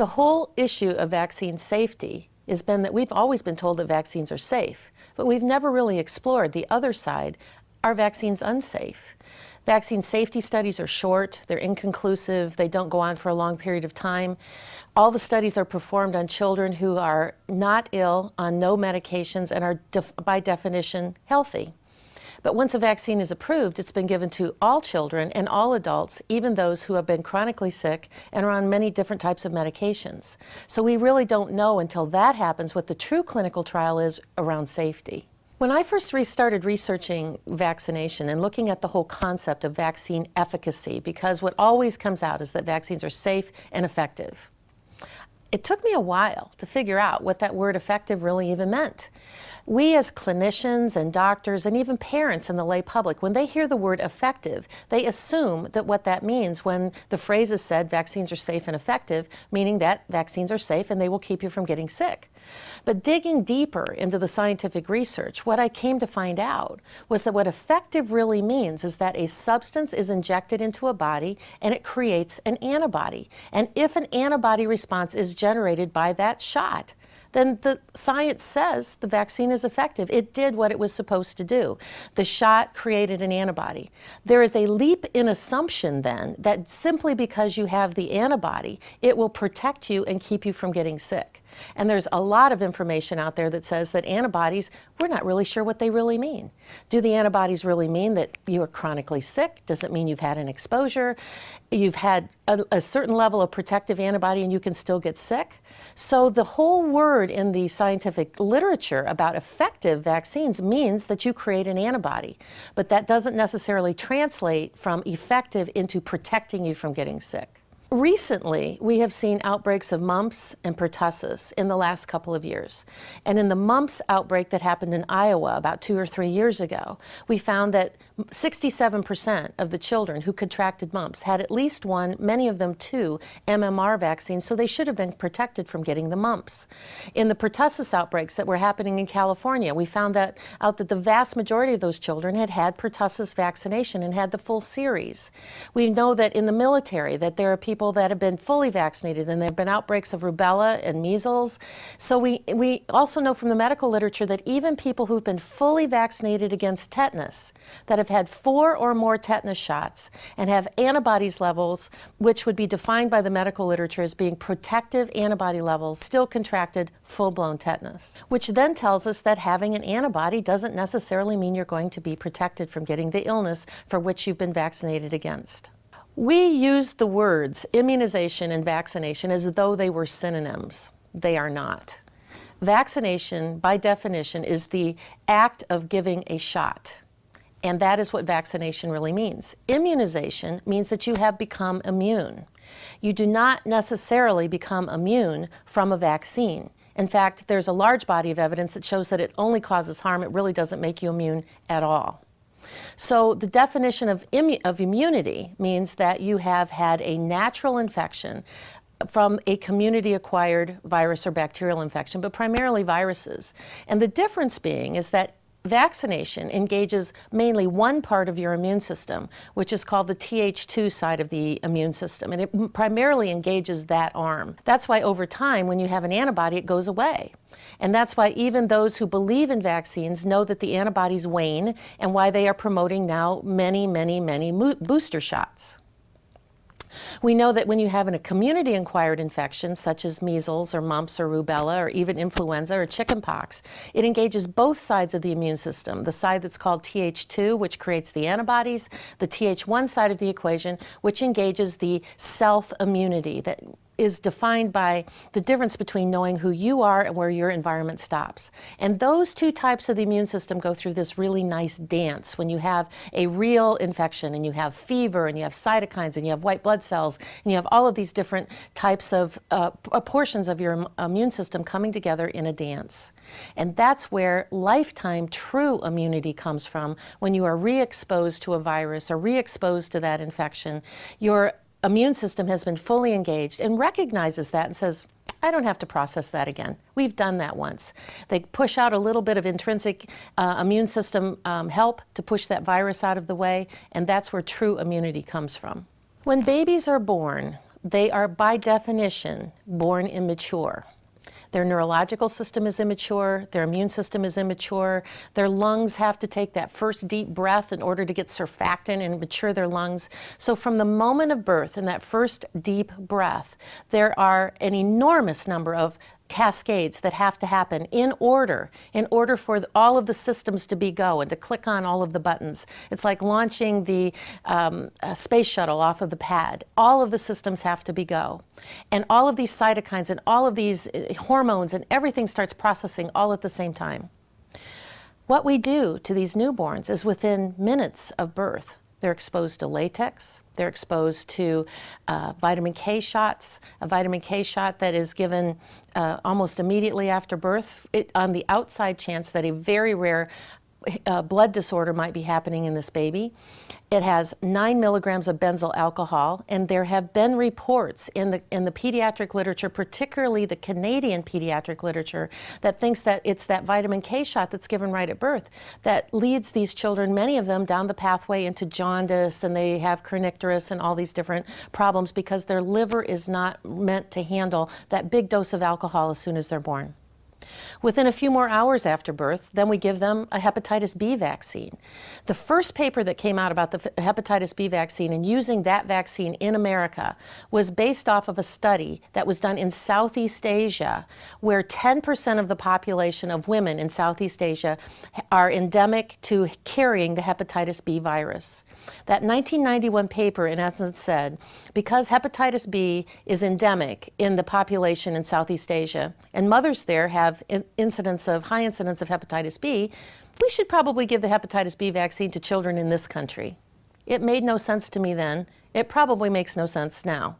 The whole issue of vaccine safety has been that we've always been told that vaccines are safe, but we've never really explored the other side. Are vaccines unsafe? Vaccine safety studies are short, they're inconclusive, they don't go on for a long period of time. All the studies are performed on children who are not ill, on no medications, and are by definition healthy. But once a vaccine is approved, it's been given to all children and all adults, even those who have been chronically sick and are on many different types of medications. So we really don't know until that happens what the true clinical trial is around safety. When I first started researching vaccination and looking at the whole concept of vaccine efficacy, because what always comes out is that vaccines are safe and effective, it took me a while to figure out what that word effective really even meant. We as clinicians and doctors and even parents in the lay public, when they hear the word effective, they assume that what that means when the phrase is said, vaccines are safe and effective, meaning that vaccines are safe and they will keep you from getting sick. But digging deeper into the scientific research, what I came to find out was that what effective really means is that a substance is injected into a body and it creates an antibody. And if an antibody response is generated by that shot, then the science says the vaccine is effective. It did what it was supposed to do. The shot created an antibody. There is a leap in assumption then that simply because you have the antibody, it will protect you and keep you from getting sick. And there's a lot of information out there that says that antibodies, we're not really sure what they really mean. Do the antibodies really mean that you are chronically sick? Does it mean you've had an exposure? You've had a certain level of protective antibody and you can still get sick? So the whole word in the scientific literature about effective vaccines means that you create an antibody, but that doesn't necessarily translate from effective into protecting you from getting sick. Recently, we have seen outbreaks of mumps and pertussis in the last couple of years. And in the mumps outbreak that happened in Iowa about 2 or 3 years ago, we found that 67% of the children who contracted mumps had at least one, many of them 2, MMR vaccines, so they should have been protected from getting the mumps. In the pertussis outbreaks that were happening in California, we found that the vast majority of those children had had pertussis vaccination and had the full series. We know that in the military that there are people that have been fully vaccinated and there have been outbreaks of rubella and measles. So we also know from the medical literature that even people who've been fully vaccinated against tetanus, that have had 4 or more tetanus shots and have antibodies levels, which would be defined by the medical literature as being protective antibody levels, still contracted full-blown tetanus. Which then tells us that having an antibody doesn't necessarily mean you're going to be protected from getting the illness for which you've been vaccinated against. We use the words immunization and vaccination as though they were synonyms. They are not. Vaccination, by definition, is the act of giving a shot. And that is what vaccination really means. Immunization means that you have become immune. You do not necessarily become immune from a vaccine. In fact, there's a large body of evidence that shows that it only causes harm. It really doesn't make you immune at all. So the definition of immunity means that you have had a natural infection from a community-acquired virus or bacterial infection, but primarily viruses. And the difference being is that vaccination engages mainly one part of your immune system, which is called the Th2 side of the immune system, and it primarily engages that arm. That's why over time, when you have an antibody, it goes away. And that's why even those who believe in vaccines know that the antibodies wane, and why they are promoting now many booster shots. We know that when you have a community-acquired infection, such as measles or mumps or rubella or even influenza or chickenpox, it engages both sides of the immune system, the side that's called Th2, which creates the antibodies, the Th1 side of the equation, which engages the self-immunity that is defined by the difference between knowing who you are and where your environment stops. And those two types of the immune system go through this really nice dance when you have a real infection and you have fever and you have cytokines and you have white blood cells and you have all of these different types of portions of your immune system coming together in a dance. And that's where lifetime true immunity comes from. When you are re-exposed to a virus or re-exposed to that infection, your immune system has been fully engaged and recognizes that and says, I don't have to process that again. We've done that once. They push out a little bit of intrinsic immune system help to push that virus out of the way, and that's where true immunity comes from. When babies are born, they are by definition born immature. Their neurological system is immature, their immune system is immature, their lungs have to take that first deep breath in order to get surfactant and mature their lungs. So from the moment of birth and that first deep breath, there are an enormous number of cascades that have to happen in order for all of the systems to be go and to click on all of the buttons. It's like launching the space shuttle off of the pad. All of the systems have to be go. And all of these cytokines and all of these hormones and everything starts processing all at the same time. What we do to these newborns is within minutes of birth, they're exposed to latex, they're exposed to vitamin K shots, a vitamin K shot that is given almost immediately after birth, on the outside chance that a very rare blood disorder might be happening in this baby. It has 9 milligrams of benzyl alcohol, and there have been reports in the pediatric literature, particularly the Canadian pediatric literature, that thinks that it's that vitamin K shot that's given right at birth that leads these children, many of them, down the pathway into jaundice, and they have kernicterus and all these different problems because their liver is not meant to handle that big dose of alcohol as soon as they're born. Within a few more hours after birth, then we give them a hepatitis B vaccine. The first paper that came out about the hepatitis B vaccine and using that vaccine in America was based off of a study that was done in Southeast Asia, where 10% of the population of women in Southeast Asia are endemic to carrying the hepatitis B virus. That 1991 paper, in essence, said, because hepatitis B is endemic in the population in Southeast Asia, and mothers there have high incidence of hepatitis B, we should probably give the hepatitis B vaccine to children in this country. It made no sense to me then. It probably makes no sense now.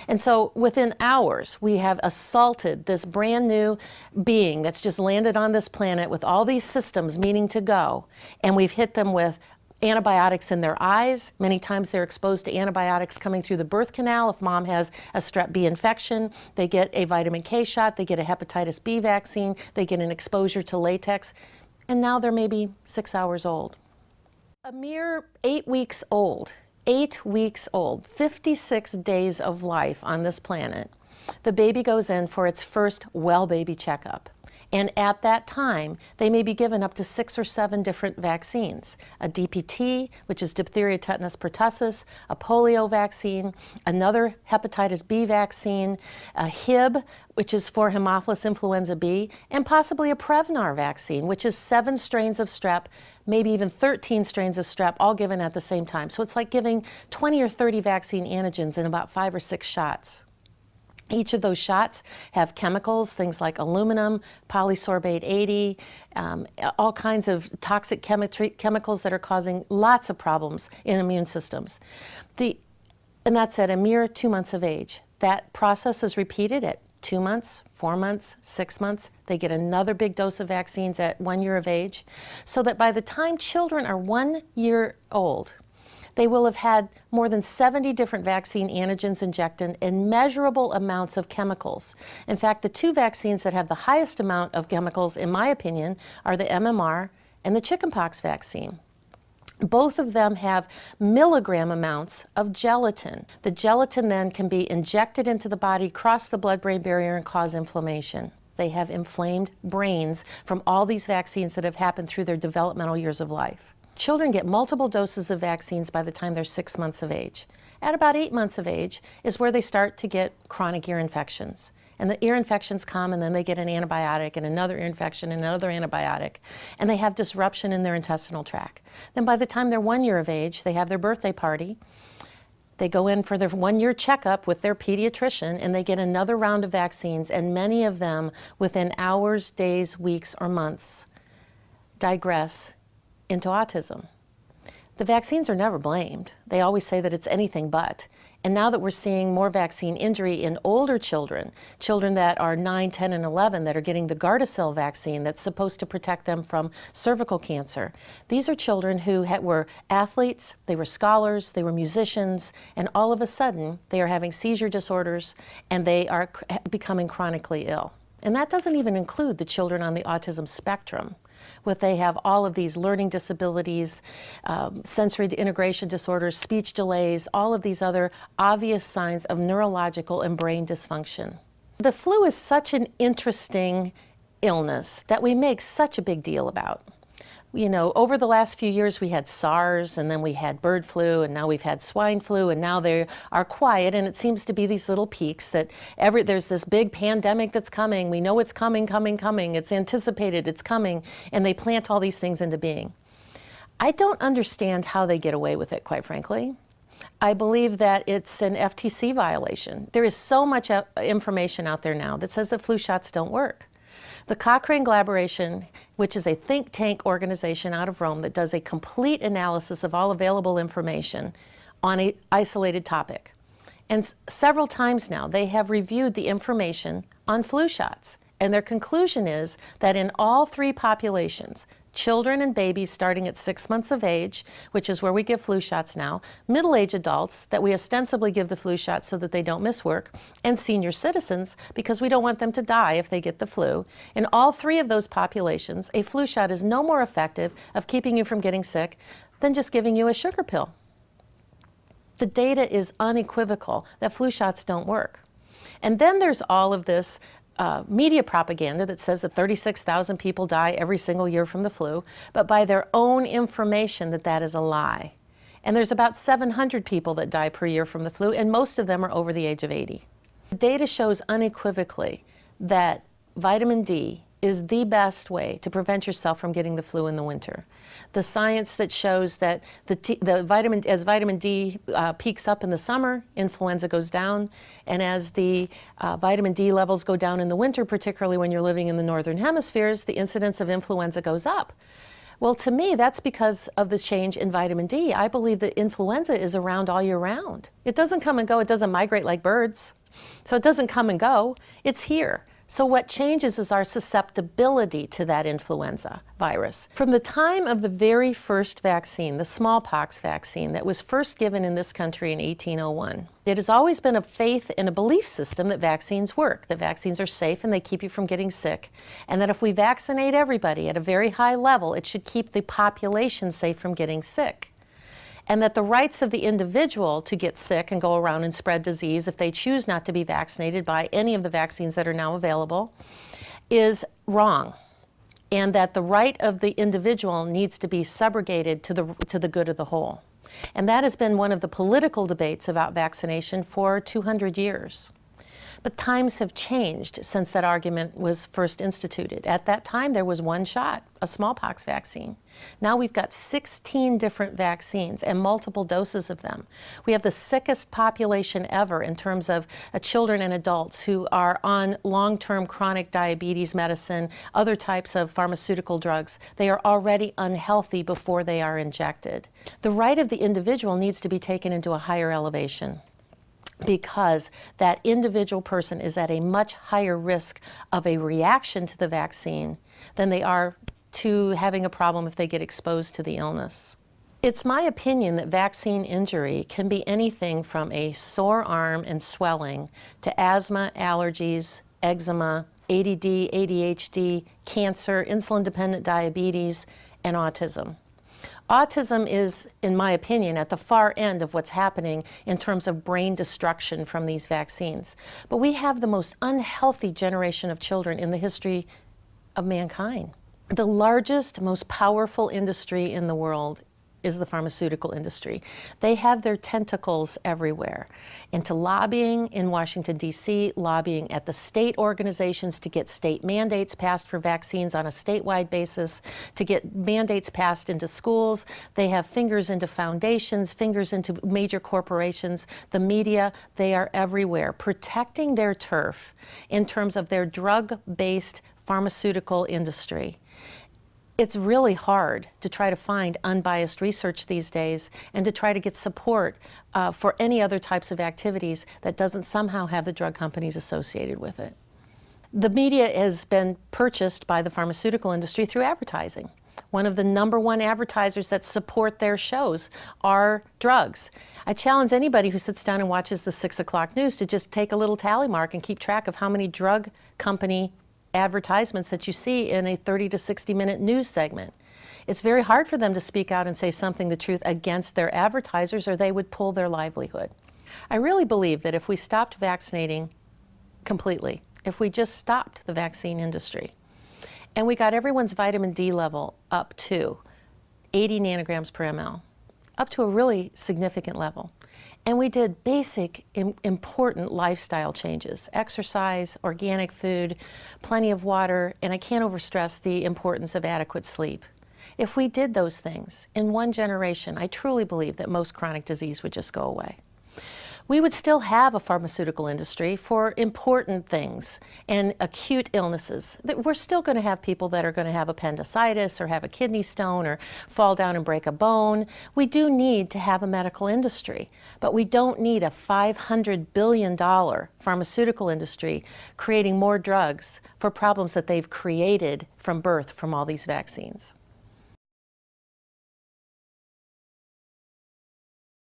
And so within hours, we have assaulted this brand new being that's just landed on this planet with all these systems meaning to go, and we've hit them with antibiotics in their eyes. Many times they're exposed to antibiotics coming through the birth canal. If mom has a strep B infection, they get a vitamin K shot, they get a hepatitis B vaccine, they get an exposure to latex, and now they're maybe 6 hours old. A mere 8 weeks old, 56 days of life on this planet, the baby goes in for its first well baby checkup. And at that time, they may be given up to 6 or 7 different vaccines. A DPT, which is diphtheria, tetanus, pertussis, a polio vaccine, another hepatitis B vaccine, a Hib, which is for Haemophilus influenza B, and possibly a Prevnar vaccine, which is 7 strains of strep, maybe even 13 strains of strep, all given at the same time. So it's like giving 20 or 30 vaccine antigens in about 5 or 6 shots. Each of those shots have chemicals, things like aluminum, polysorbate 80, all kinds of toxic chemicals that are causing lots of problems in immune systems. And that's at a mere 2 months of age. That process is repeated at 2 months, 4 months, 6 months. They get another big dose of vaccines at 1 year of age, so that by the time children are 1 year old, they will have had more than 70 different vaccine antigens injected and measurable amounts of chemicals. In fact, the 2 vaccines that have the highest amount of chemicals, in my opinion, are the MMR and the chickenpox vaccine. Both of them have milligram amounts of gelatin. The gelatin then can be injected into the body, cross the blood-brain barrier, and cause inflammation. They have inflamed brains from all these vaccines that have happened through their developmental years of life. Children get multiple doses of vaccines by the time they're 6 months of age. At about 8 months of age is where they start to get chronic ear infections. And the ear infections come, and then they get an antibiotic and another ear infection and another antibiotic. And they have disruption in their intestinal tract. Then by the time they're 1 year of age, they have their birthday party. They go in for their 1 year checkup with their pediatrician, and they get another round of vaccines, and many of them, within hours, days, weeks, or months, digress into autism. The vaccines are never blamed. They always say that it's anything but. And now that we're seeing more vaccine injury in older children, children that are 9, 10, and 11 that are getting the Gardasil vaccine that's supposed to protect them from cervical cancer, these are children who were athletes, they were scholars, they were musicians, and all of a sudden they are having seizure disorders and they are becoming chronically ill. And that doesn't even include the children on the autism spectrum. But they have all of these learning disabilities, sensory integration disorders, speech delays, all of these other obvious signs of neurological and brain dysfunction. The flu is such an interesting illness that we make such a big deal about. You know, over the last few years we had SARS, and then we had bird flu, and now we've had swine flu, and now they are quiet, and it seems to be these little peaks that there's this big pandemic that's coming. We know it's coming. It's anticipated, it's coming, and they plant all these things into being. I don't understand how they get away with it, quite frankly. I believe that it's an FTC violation. There is so much information out there now that says that flu shots don't work. The Cochrane Collaboration, which is a think tank organization out of Rome that does a complete analysis of all available information on an isolated topic. And several times now, they have reviewed the information on flu shots. And their conclusion is that in all three populations, children and babies starting at 6 months of age, which is where we give flu shots now, middle-aged adults that we ostensibly give the flu shot so that they don't miss work, and senior citizens because we don't want them to die if they get the flu. In all three of those populations, a flu shot is no more effective of keeping you from getting sick than just giving you a sugar pill. The data is unequivocal that flu shots don't work. And then there's all of this media propaganda that says that 36,000 people die every single year from the flu, but by their own information that is a lie. And there's about 700 people that die per year from the flu, and most of them are over the age of 80. The data shows unequivocally that vitamin D is the best way to prevent yourself from getting the flu in the winter. The science that shows that as vitamin D peaks up in the summer, influenza goes down, and as the vitamin D levels go down in the winter, particularly when you're living in the northern hemispheres, the incidence of influenza goes up. Well, to me, that's because of the change in vitamin D. I believe that influenza is around all year round. It doesn't come and go. It doesn't migrate like birds. So it doesn't come and go. It's here. So what changes is our susceptibility to that influenza virus. From the time of the very first vaccine, the smallpox vaccine that was first given in this country in 1801, it has always been a faith and a belief system that vaccines work, that vaccines are safe and they keep you from getting sick, and that if we vaccinate everybody at a very high level, it should keep the population safe from getting sick. And that the rights of the individual to get sick and go around and spread disease if they choose not to be vaccinated by any of the vaccines that are now available is wrong. And that the right of the individual needs to be subrogated to the good of the whole. And that has been one of the political debates about vaccination for 200 years. But times have changed since that argument was first instituted. At that time, there was one shot, a smallpox vaccine. Now we've got 16 different vaccines and multiple doses of them. We have the sickest population ever in terms of children and adults who are on long-term chronic diabetes medicine, other types of pharmaceutical drugs. They are already unhealthy before they are injected. The right of the individual needs to be taken into a higher elevation, because that individual person is at a much higher risk of a reaction to the vaccine than they are to having a problem if they get exposed to the illness. It's my opinion that vaccine injury can be anything from a sore arm and swelling to asthma, allergies, eczema, ADD, ADHD, cancer, insulin-dependent diabetes, and autism. Autism is, in my opinion, at the far end of what's happening in terms of brain destruction from these vaccines. But we have the most unhealthy generation of children in the history of mankind. The largest, most powerful industry in the world is the pharmaceutical industry. They have their tentacles everywhere, into lobbying in Washington, D.C., lobbying at the state organizations to get state mandates passed for vaccines on a statewide basis, to get mandates passed into schools. They have fingers into foundations, fingers into major corporations, the media. They are everywhere, protecting their turf in terms of their drug-based pharmaceutical industry. It's really hard to try to find unbiased research these days and to try to get support for any other types of activities that doesn't somehow have the drug companies associated with it. The media has been purchased by the pharmaceutical industry through advertising. One of the #1 advertisers that support their shows are drugs. I challenge anybody who sits down and watches the 6 o'clock news to just take a little tally mark and keep track of how many drug company advertisements that you see in a 30 to 60-minute news segment. It's very hard for them to speak out and say something the truth against their advertisers, or they would pull their livelihood. I really believe that if we stopped vaccinating completely, if we just stopped the vaccine industry, and we got everyone's vitamin D level up to 80 nanograms per ml, up to a really significant level, and we did basic, important lifestyle changes, exercise, organic food, plenty of water, and I can't overstress the importance of adequate sleep. If we did those things in one generation, I truly believe that most chronic disease would just go away. We would still have a pharmaceutical industry for important things and acute illnesses. We're still going to have people that are going to have appendicitis or have a kidney stone or fall down and break a bone. We do need to have a medical industry, but we don't need a $500 billion pharmaceutical industry creating more drugs for problems that they've created from birth from all these vaccines.